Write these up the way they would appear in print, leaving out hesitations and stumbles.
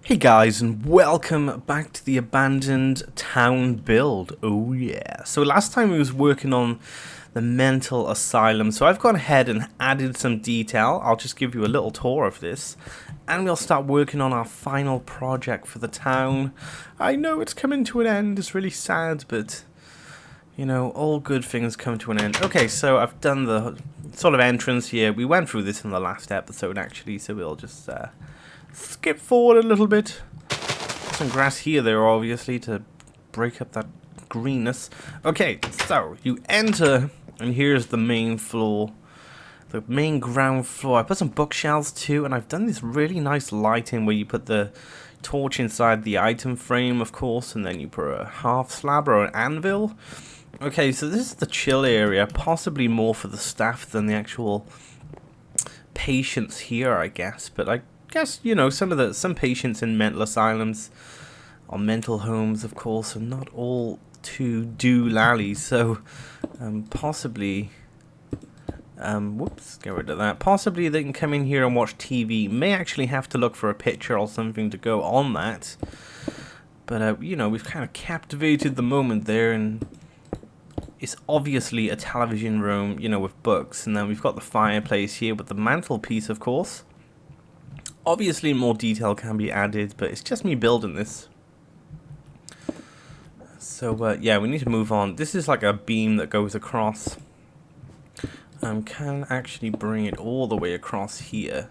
Hey guys, and welcome back to the abandoned town build. Oh yeah. So last time we was working on the mental asylum, so I've gone ahead and added some detail. I'll just give you a little tour of this, and we'll start working on our final project for the town. I know it's coming to an end, it's really sad, but you know, all good things come to an end. Okay, so I've done the sort of entrance here. We went through this in the last episode actually, so we'll just skip forward a little bit. Some grass here there, obviously, to break up that greenness. Okay, so you enter, and here's the main floor. The main ground floor. I put some bookshelves too, and I've done this really nice lighting where you put the torch inside the item frame, of course, and then you put a half slab or an anvil. Okay, so this is the chill area, possibly more for the staff than the actual patients here, I guess. But I guess, you know, some patients in mental asylums or mental homes, of course, are not all too doolally. So possibly, whoops, get rid of that. Possibly they can come in here and watch TV. May actually have to look for a picture or something to go on that. But you know, we've kind of captivated the moment there, and it's obviously a television room, you know, with books, and then we've got the fireplace here with the mantelpiece, of course. Obviously more detail can be added, but it's just me building this. So yeah, we need to move on. This is like a beam that goes across. Can actually bring it all the way across here.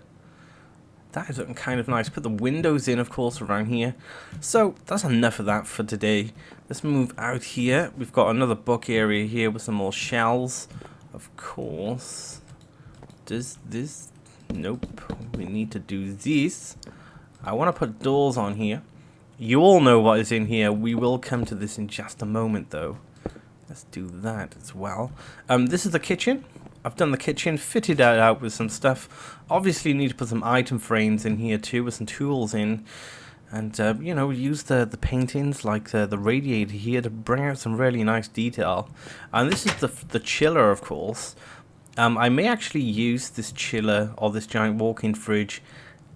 That is looking kind of nice. Put the windows in, of course, around here. So that's enough of that for today. Let's move out here. We've got another book area here with some more shelves, of course. Does this... Nope, we need to do this. I want to put doors on here. You all know what is in here. We will come to this in just a moment, though. Let's do that as well. This is the kitchen. I've done the kitchen, fitted it out with some stuff. Obviously, need to put some item frames in here too, with some tools in. And, you know, use the paintings, like the radiator here, to bring out some really nice detail. And this is the chiller, of course. I may actually use this chiller or this giant walk-in fridge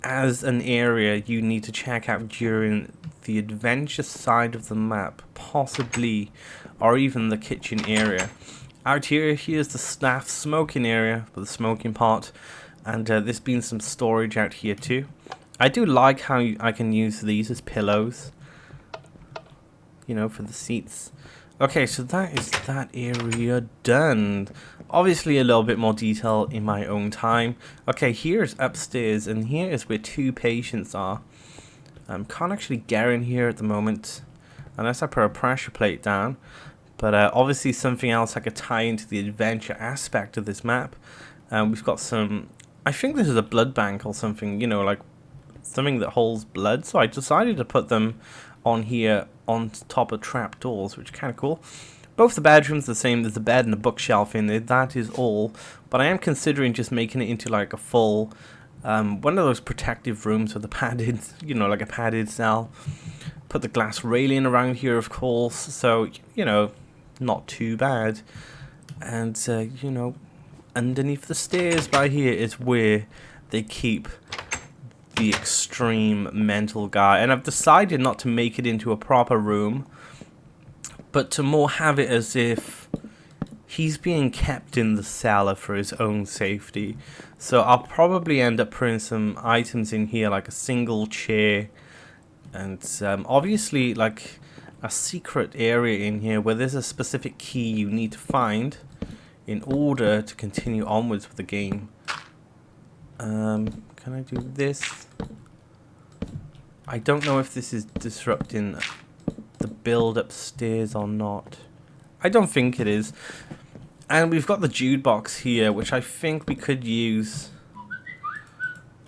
as an area you need to check out during the adventure side of the map, possibly, or even the kitchen area. Out here, here's the staff smoking area for the smoking pot, and there's been some storage out here too. I do like how I can use these as pillows, you know, for the seats. Okay, so that is that area done. Obviously a little bit more detail in my own time. Okay, here's upstairs, and here is where two patients are. Can't actually get in here at the moment, unless I put a pressure plate down. But obviously something else I could tie into the adventure aspect of this map. We've got some... I think this is a blood bank or something, you know, like something that holds blood. So I decided to put them on here on top of trapdoors, which is kind of cool. Both the bedrooms the same. There's a bed and a bookshelf in there. That is all. But I am considering just making it into like a full one of those protective rooms with a padded, you know, like a padded cell. Put the glass railing around here, of course. So, you know, not too bad. And you know, underneath the stairs by here is where they keep the extreme mental guy, and I've decided not to make it into a proper room, but to more have it as if he's being kept in the cellar for his own safety. So I'll probably end up putting some items in here, like a single chair, and obviously like a secret area in here where there's a specific key you need to find in order to continue onwards with the game. Can I do this? I don't know if this is disrupting the build upstairs or not. I don't think it is. And we've got the Jude box here, which I think we could use.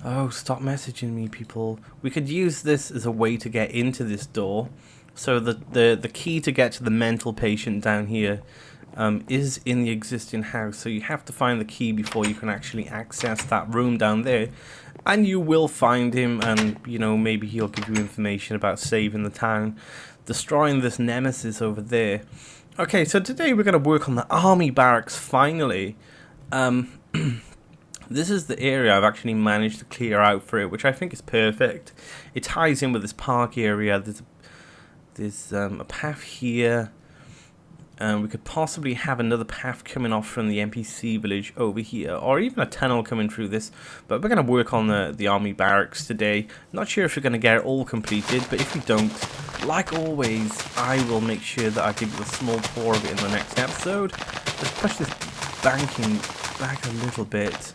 Oh, stop messaging me, people. We could use this as a way to get into this door. So the key to get to the mental patient down here is in the existing house. So you have to find the key before you can actually access that room down there. And you will find him, and, you know, maybe he'll give you information about saving the town, destroying this nemesis over there. Okay, so today we're going to work on the Army Barracks, finally. This is the area I've actually managed to clear out for it, which I think is perfect. It ties in with this park area. There's a path here. We could possibly have another path coming off from the NPC village over here, or even a tunnel coming through this. But we're going to work on the Army Barracks today. Not sure if we're going to get it all completed, but if we don't, like always, I will make sure that I give you a small tour of it in the next episode. Let's push this banking back a little bit.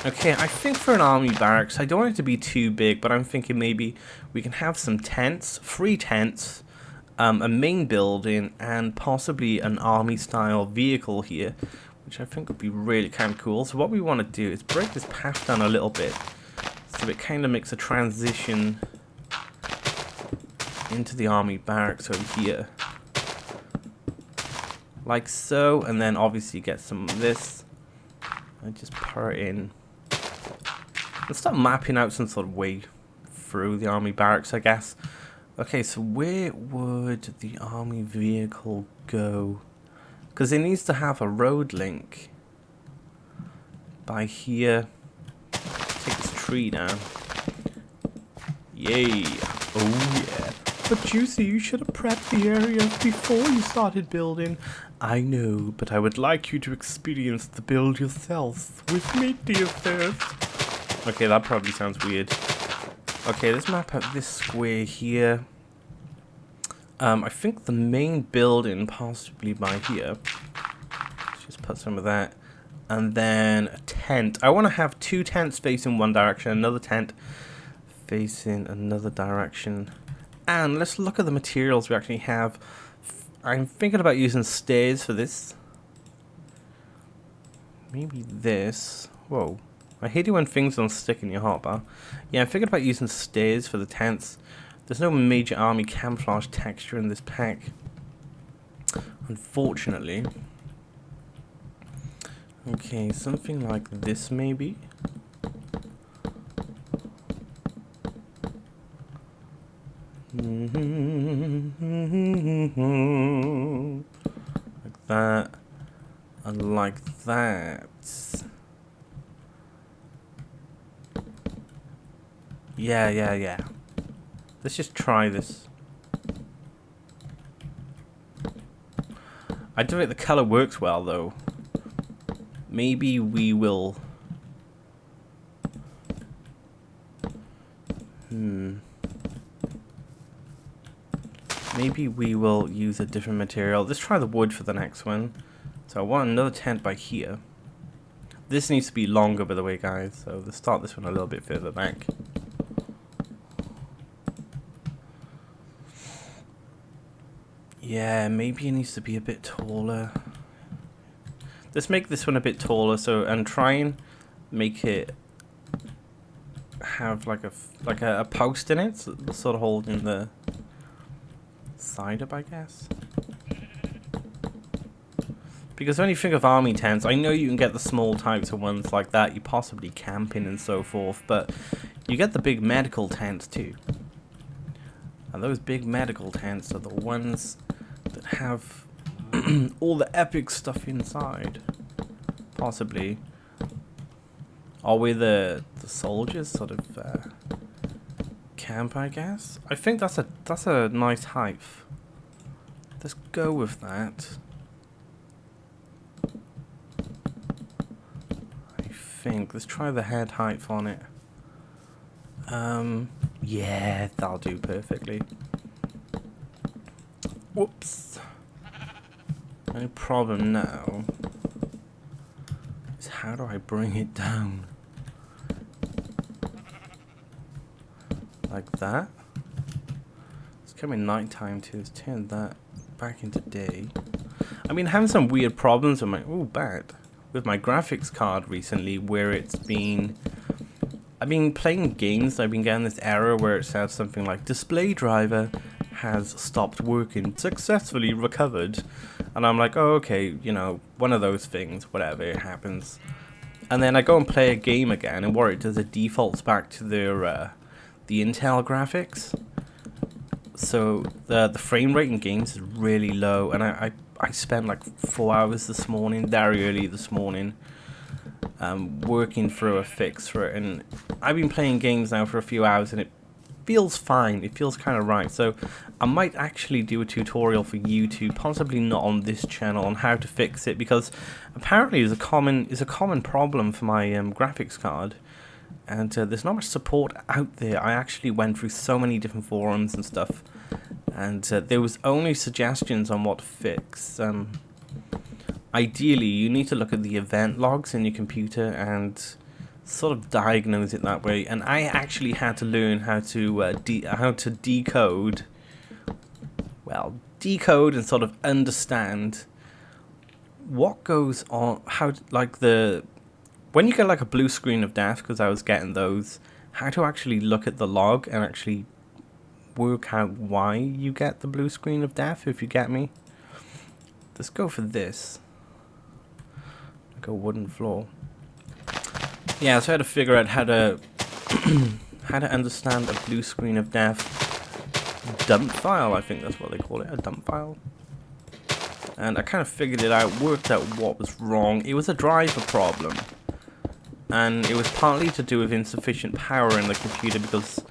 Okay, I think for an Army Barracks, I don't want it to be too big, but I'm thinking maybe we can have some tents, 3 tents, a main building, and possibly an army-style vehicle here, which I think would be really kind of cool. So what we want to do is break this path down a little bit, so it kind of makes a transition into the Army Barracks over here. Like so, and then obviously get some of this. I just pour it in. Let's start mapping out some sort of way through the Army Barracks, I guess. Okay, so where would the army vehicle go? Because it needs to have a road link by here. Take this tree down. Yay! Oh yeah! But Juicy, you should have prepped the area before you started building. I know, but I would like you to experience the build yourself with me, dear first. Okay, that probably sounds weird. Okay, let's map out this square here. I think the main building possibly by here. Let's just put some of that. And then a tent. I want to have 2 tents facing one direction, another tent facing another direction. And let's look at the materials we actually have. I'm thinking about using stairs for this. Maybe this. Whoa. I hate it when things don't stick in your hotbar. Yeah, I'm thinking about using stairs for the tents. There's no major army camouflage texture in this pack, unfortunately. Okay, something like this maybe. Like that. And like that. Yeah. Let's just try this. I don't think the color works well though. Maybe we will. Maybe we will use a different material. Let's try the wood for the next one. So I want another tent by here. This needs to be longer, by the way, guys. So let's start this one a little bit further back. Yeah, maybe it needs to be a bit taller. Let's make this one a bit taller, and try and make it have like a post in it, so sort of holding the side up, I guess. Because when you think of army tents, I know you can get the small types of ones like that, you possibly camping and so forth, but you get the big medical tents too. And those big medical tents are the ones that have all the epic stuff inside. Possibly. Or where the soldiers sort of camp, I guess. I think that's a nice height. Let's go with that. I think. Let's try the head height on it. Yeah, that'll do perfectly. Whoops. Only problem now is how do I bring it down? Like that. It's coming nighttime too. Let's turn that back into day. I mean, having some weird problems with my with my graphics card recently, where I've been playing games. I've been getting this error where it says something like display driver has stopped working, successfully recovered, and I'm like, oh, okay, you know, one of those things, whatever, it happens. And then I go and play a game again, and what it does, it defaults back to the Intel graphics. So the frame rate in games is really low, and I spent like 4 hours this morning, very early this morning, working through a fix for it, and I've been playing games now for a few hours and it feels fine. It feels kind of right. So I might actually do a tutorial for YouTube, possibly not on this channel, on how to fix it, because apparently it's a common problem for my graphics card, and there's not much support out there. I actually went through so many different forums and stuff, and there was only suggestions on what to fix. Ideally, you need to look at the event logs in your computer and sort of diagnose it that way. And I actually had to learn how to decode and sort of understand what goes on. When you get like a blue screen of death, because I was getting those, how to actually look at the log and actually work out why you get the blue screen of death, if you get me. Let's go for this. Like a wooden floor. Yeah, so I had to figure out how to understand a blue screen of death dump file. I think that's what they call it, a dump file. And I kind of figured it out, worked out what was wrong. It was a driver problem, and it was partly to do with insufficient power in the computer, because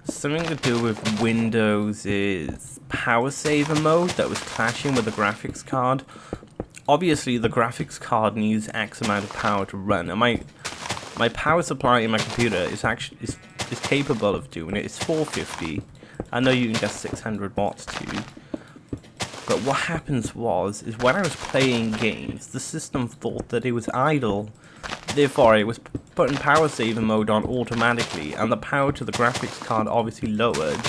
something to do with Windows is power saver mode that was clashing with the graphics card. Obviously, the graphics card needs X amount of power to run, and my power supply in my computer is capable of doing it. It's 450. I know you can get 600 watts too. But what happens is when I was playing games, the system thought that it was idle. Therefore, it was putting power saver mode on automatically, and the power to the graphics card obviously lowered.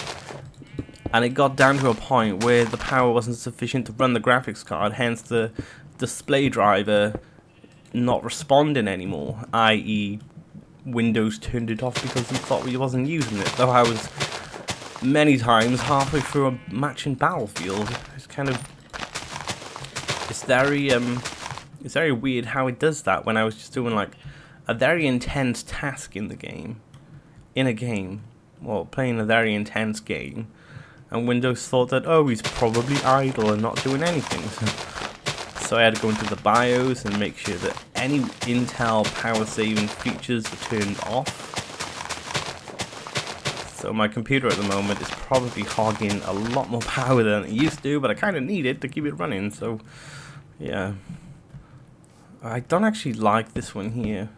And it got down to a point where the power wasn't sufficient to run the graphics card, hence the display driver not responding anymore, i.e. Windows turned it off because he thought we wasn't using it, though I was many times halfway through a match in Battlefield. It's kind of, it's very weird how it does that when I was just doing like a very intense task in a game, well, playing a very intense game, and Windows thought that, oh, he's probably idle and not doing anything. So I had to go into the BIOS and make sure that any Intel power saving features were turned off. So my computer at the moment is probably hogging a lot more power than it used to, but I kind of need it to keep it running, so yeah. I don't actually like this one here.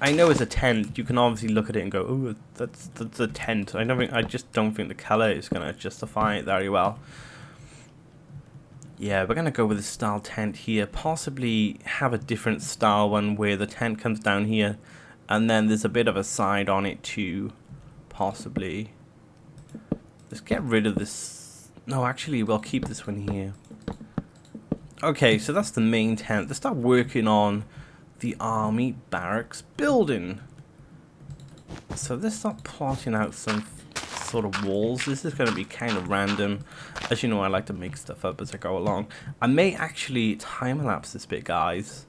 I know it's a tent. You can obviously look at it and go, oh, that's a tent. I just don't think the color is going to justify it very well. Yeah, we're going to go with this style tent here. Possibly have a different style one where the tent comes down here and then there's a bit of a side on it too. Possibly. Let's get rid of this. No, actually, we'll keep this one here. Okay, so that's the main tent. Let's start working on the Army Barracks building. So let's start plotting out some sort of walls. This is going to be kind of random. As you know, I like to make stuff up as I go along. I may actually time-elapse this bit, guys.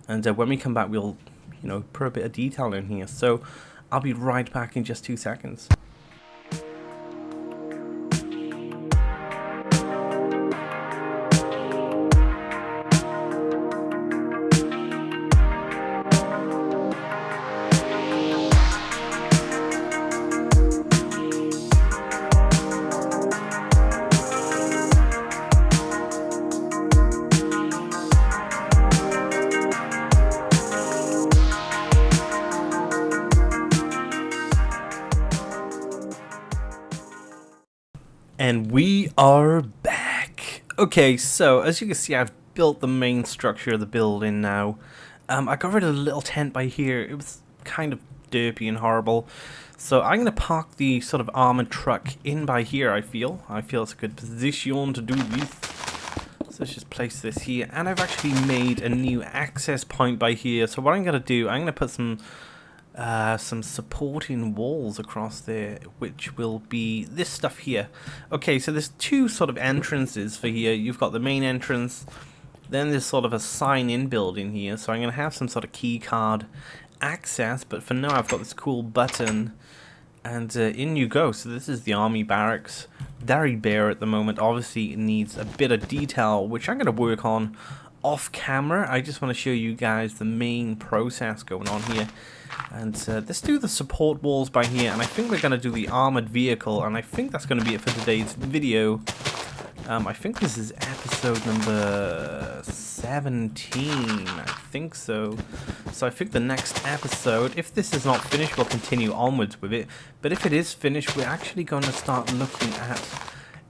And when we come back, we'll, you know, put a bit of detail in here. So I'll be right back in just 2 seconds. And we are back. Okay, so as you can see, I've built the main structure of the building now. I got rid of the little tent by here. It was kind of derpy and horrible. So I'm going to park the sort of armored truck in by here, I feel. It's a good position to do this. So let's just place this here. And I've actually made a new access point by here. So what I'm going to do, I'm going to put some supporting walls across there, which will be this stuff here. Okay, so there's two sort of entrances for here. You've got the main entrance, then there's sort of a sign-in building here. So I'm going to have some sort of key card access, but for now I've got this cool button, and in you go. So this is the Army Barracks. Very bare at the moment. Obviously it needs a bit of detail, which I'm going to work on off camera. I just want to show you guys the main process going on here. And let's do the support walls by here. And I think we're going to do the armored vehicle. And I think that's going to be it for today's video. I think this is episode number 17. I think so. So I think the next episode, if this is not finished, we'll continue onwards with it. But if it is finished, we're actually going to start looking at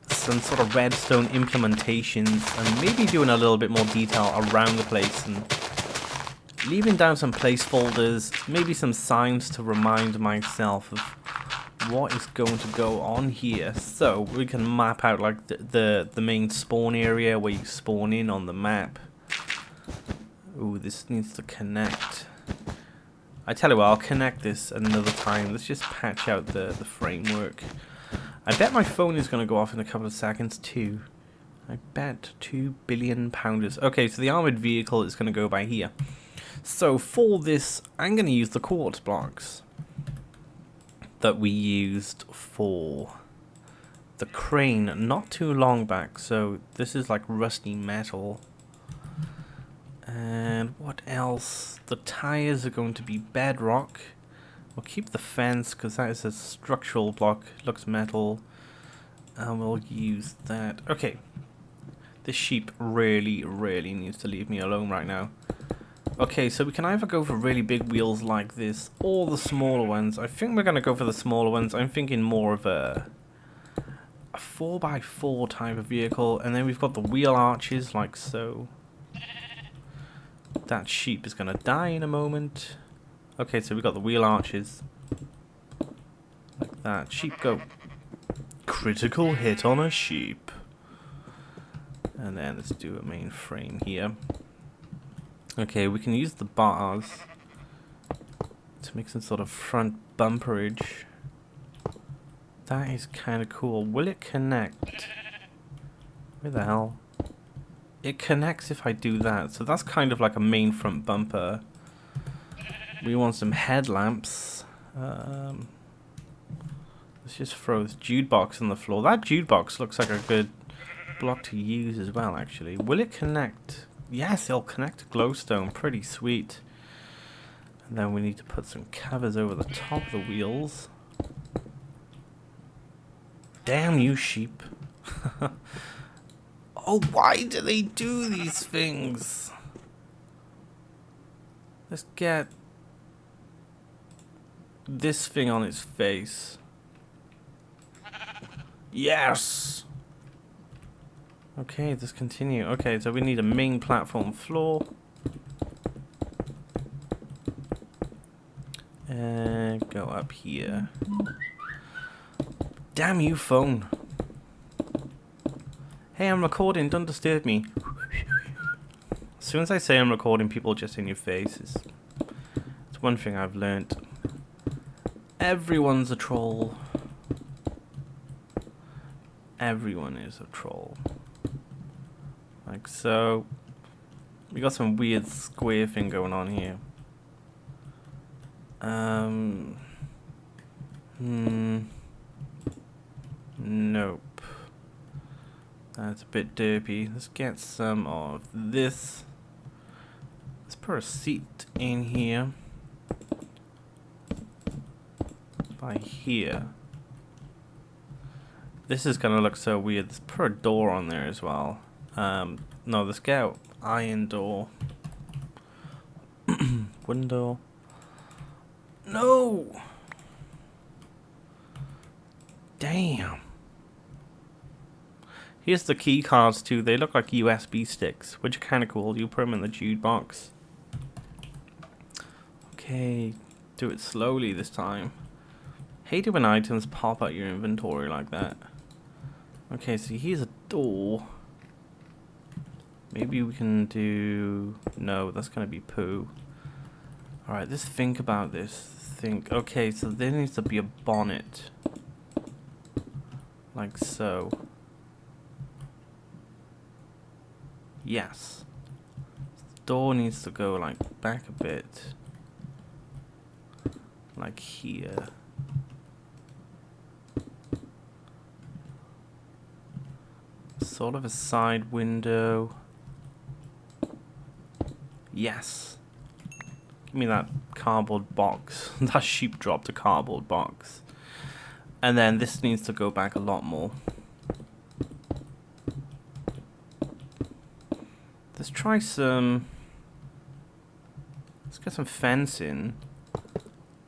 some sort of redstone implementations and maybe doing a little bit more detail around the place and leaving down some placeholders, maybe some signs to remind myself of what is going to go on here. So we can map out like the main spawn area where you spawn in on the map. Ooh, this needs to connect. I tell you what, I'll connect this another time. Let's just patch out the framework. I bet my phone is going to go off in a couple of seconds too. I bet 2 billion pounders. Okay, so the armored vehicle is going to go by here. So for this, I'm going to use the quartz blocks that we used for the crane not too long back. So this is like rusty metal. And what else? The tires are going to be bedrock. We'll keep the fence because that is a structural block. It looks metal. And we'll use that. Okay. This sheep really needs to leave me alone right now. Okay, so we can either go for really big wheels like this or the smaller ones. I think we're going to go for the smaller ones. I'm thinking more of a 4x4 type of vehicle. And then we've got the wheel arches like so. That sheep is going to die in a moment. Okay, so we've got the wheel arches. Like that. Sheep go. Critical hit on a sheep. And then let's do a main frame here. Okay, we can use the bars to make some sort of front bumperage. That is kind of cool. Will it connect? Where the hell? It connects if I do that. So that's kind of like a main front bumper. We want some headlamps. Let's just throw this jukebox on the floor. That jukebox looks like a good block to use as well, actually. Will it connect? Yes, it'll connect to glowstone. Pretty sweet. And then we need to put some covers over the top of the wheels. Damn you, sheep. Oh, why do they do these things? Let's get this thing on its face. Yes! Okay, let's continue. Okay, so we need a main platform floor. And go up here. Damn you, phone. Hey, I'm recording, don't disturb me. As soon as I say I'm recording, people just in your face. It's one thing I've learnt. Everyone's a troll. Everyone is a troll. Like so. We got some weird square thing going on here. Nope. That's a bit derpy. Let's get some of this. Let's put a seat in here. By here. This is gonna look so weird. Let's put a door on there as well. No, let's get an iron door. Window. No! Damn. Here's the key cards too. They look like USB sticks, which are kind of cool. You put them in the jukebox. Okay, do it slowly this time. Hate it when items pop out your inventory like that. Okay, so here's a door. Maybe we can do... No, that's going to be poo. Alright, let's think about this. Okay, so there needs to be a bonnet. Like so. Yes. The door needs to go like back a bit. Like here. Sort of a side window. Yes. Give me that cardboard box. That sheep dropped a cardboard box. And then this needs to go back a lot more. Let's try some... Let's get some fencing.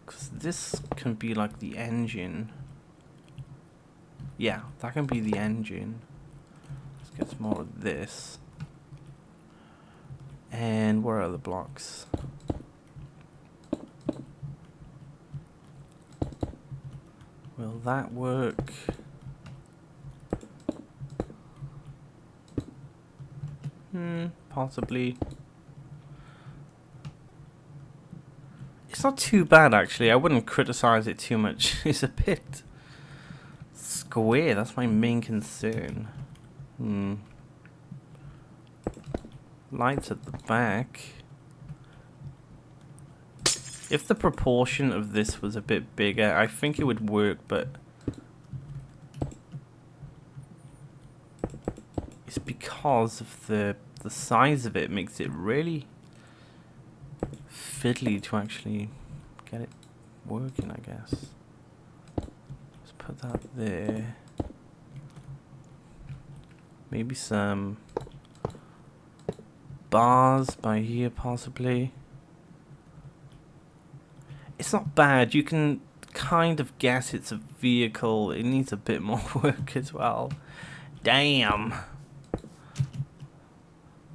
Because this can be like the engine. Yeah, that can be the engine. Let's get some more of this. And where are the blocks? Will that work? Possibly. It's not too bad actually. I wouldn't criticize it too much. It's a bit square. That's my main concern. Lights at the back. If the proportion of this was a bit bigger, I think it would work, but it's because of the size of it makes it really fiddly to actually get it working, I guess. Let's put that there. Maybe some bars by here, possibly. It's not bad. You can kind of guess it's a vehicle. It needs a bit more work as well. Damn.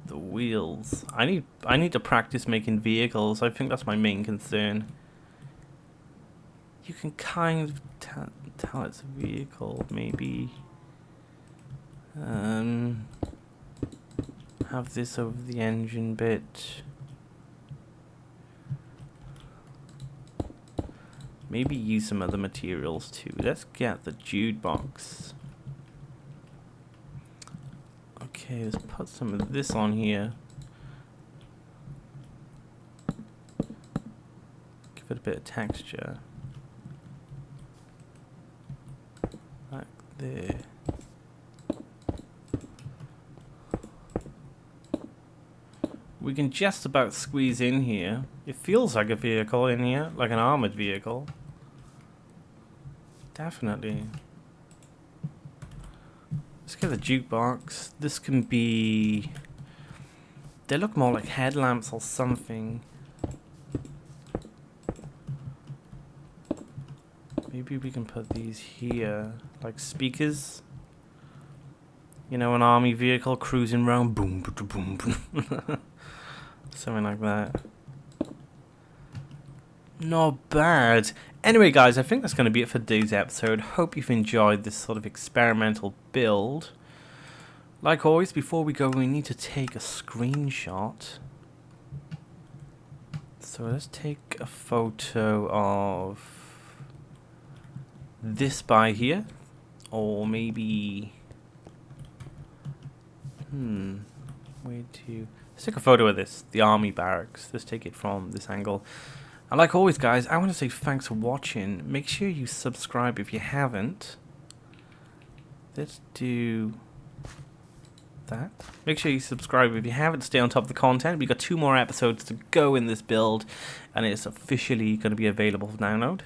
The wheels. I need to practice making vehicles. I think that's my main concern. You can kind of tell it's a vehicle, maybe. Have this over the engine bit. Maybe use some other materials too. Let's get the jute box. Okay, let's put some of this on here. Give it a bit of texture. Like there. We can just about squeeze in here. It feels like a vehicle in here, like an armored vehicle. Definitely. Let's get the jukebox. This can be... They look more like headlamps or something. Maybe we can put these here, like speakers. You know, an army vehicle cruising around. Boom, boom, boom, boom. Something like that. Not bad. Anyway, guys, I think that's going to be it for today's episode. Hope you've enjoyed this sort of experimental build. Like always, before we go, we need to take a screenshot. So let's take a photo of this by here. Or maybe... Let's take a photo of this, the Army Barracks. Let's take it from this angle. And like always, guys, I want to say thanks for watching. Make sure you subscribe if you haven't. Let's do that. Make sure you subscribe if you haven't. Stay on top of the content. We've got 2 more episodes to go in this build, and it's officially going to be available for download.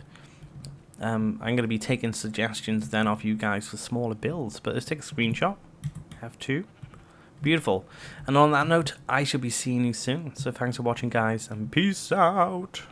I'm going to be taking suggestions then off you guys for smaller builds. But let's take a screenshot. Have 2. Beautiful. And on that note, I shall be seeing you soon. So thanks for watching, guys, and peace out.